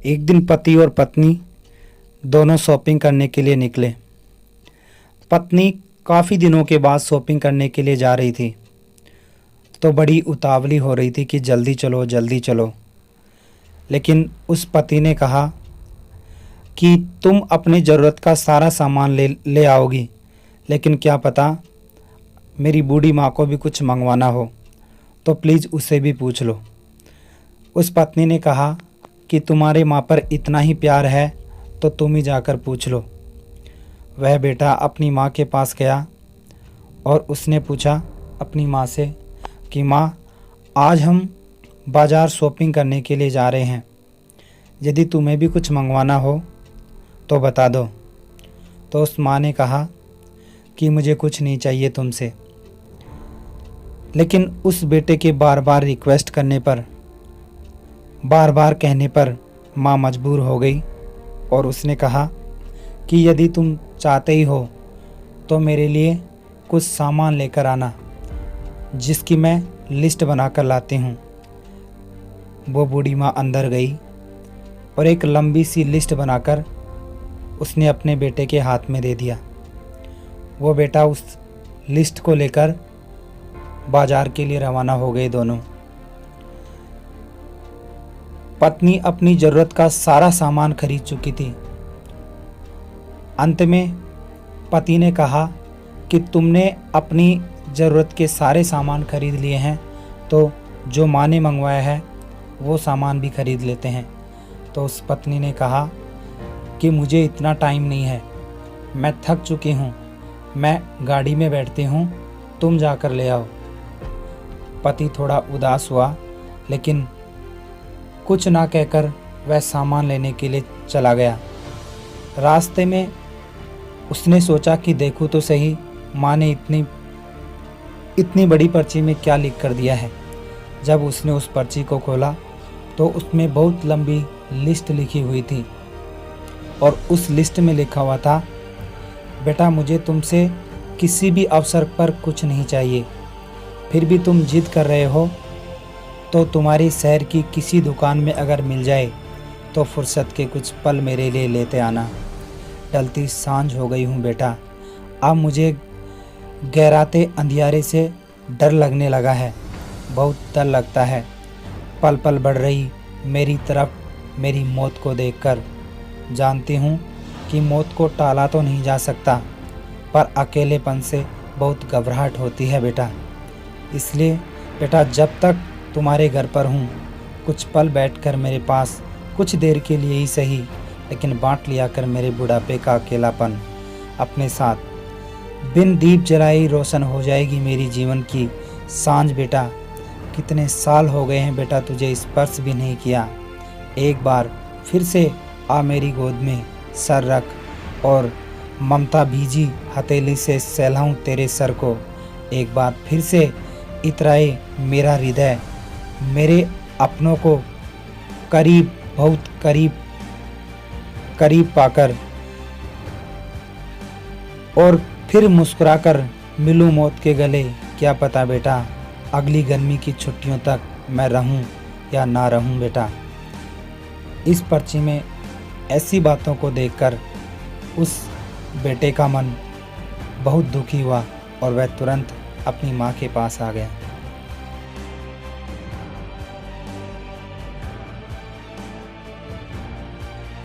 एक दिन पति और पत्नी दोनों शॉपिंग करने के लिए निकले। पत्नी काफ़ी दिनों के बाद शॉपिंग करने के लिए जा रही थी, तो बड़ी उतावली हो रही थी कि जल्दी चलो जल्दी चलो। लेकिन उस पति ने कहा कि तुम अपनी ज़रूरत का सारा सामान ले आओगी, लेकिन क्या पता मेरी बूढ़ी माँ को भी कुछ मंगवाना हो, तो प्लीज़ उससे भी पूछ लो। उस पत्नी ने कहा कि तुम्हारे माँ पर इतना ही प्यार है तो तुम ही जाकर पूछ लो। वह बेटा अपनी माँ के पास गया और उसने पूछा अपनी माँ से कि माँ, आज हम बाज़ार शॉपिंग करने के लिए जा रहे हैं, यदि तुम्हें भी कुछ मंगवाना हो तो बता दो। तो उस माँ ने कहा कि मुझे कुछ नहीं चाहिए तुमसे। लेकिन उस बेटे के बार बार रिक्वेस्ट करने पर, बार बार कहने पर माँ मजबूर हो गई और उसने कहा कि यदि तुम चाहते ही हो तो मेरे लिए कुछ सामान लेकर आना, जिसकी मैं लिस्ट बनाकर लाती हूँ। वो बूढ़ी माँ अंदर गई और एक लंबी सी लिस्ट बनाकर उसने अपने बेटे के हाथ में दे दिया। वो बेटा उस लिस्ट को लेकर बाजार के लिए रवाना हो गए दोनों। पत्नी अपनी ज़रूरत का सारा सामान खरीद चुकी थी। अंत में पति ने कहा कि तुमने अपनी ज़रूरत के सारे सामान खरीद लिए हैं, तो जो माँ ने मंगवाया है वो सामान भी खरीद लेते हैं। तो उस पत्नी ने कहा कि मुझे इतना टाइम नहीं है, मैं थक चुकी हूँ, मैं गाड़ी में बैठती हूँ, तुम जाकर ले आओ। पति थोड़ा उदास हुआ, लेकिन कुछ ना कहकर वह सामान लेने के लिए चला गया। रास्ते में उसने सोचा कि देखूं तो सही माँ ने इतनी बड़ी पर्ची में क्या लिख कर दिया है। जब उसने उस पर्ची को खोला तो उसमें बहुत लंबी लिस्ट लिखी हुई थी और उस लिस्ट में लिखा हुआ था, बेटा मुझे तुमसे किसी भी अवसर पर कुछ नहीं चाहिए, फिर भी तुम जिद कर रहे हो, तो तुम्हारी शहर की किसी दुकान में अगर मिल जाए तो फुर्सत के कुछ पल मेरे लिए लेते आना। ढलती सांझ हो गई हूँ बेटा, अब मुझे गहराते अंधियारे से डर लगने लगा है, बहुत डर लगता है। पल पल बढ़ रही मेरी तरफ मेरी मौत को देखकर। जानती हूँ कि मौत को टाला तो नहीं जा सकता, पर अकेलेपन से बहुत घबराहट होती है बेटा। इसलिए बेटा जब तक तुम्हारे घर पर हूँ, कुछ पल बैठकर मेरे पास कुछ देर के लिए ही सही, लेकिन बांट लिया कर मेरे बुढ़ापे का अकेलापन अपने साथ। बिन दीप जलाई रोशन हो जाएगी मेरी जीवन की सांझ बेटा। कितने साल हो गए हैं बेटा तुझे स्पर्श भी नहीं किया। एक बार फिर से आ मेरी गोद में सर रख और ममता भीजी हथेली से सहलाऊं तेरे सर को। एक बार फिर से इतराए मेरा हृदय, मेरे अपनों को करीब, बहुत करीब करीब पाकर, और फिर मुस्कुराकर मिलूं मौत के गले। क्या पता बेटा अगली गर्मी की छुट्टियों तक मैं रहूं या ना रहूं बेटा। इस पर्ची में ऐसी बातों को देखकर उस बेटे का मन बहुत दुखी हुआ और वह तुरंत अपनी माँ के पास आ गया।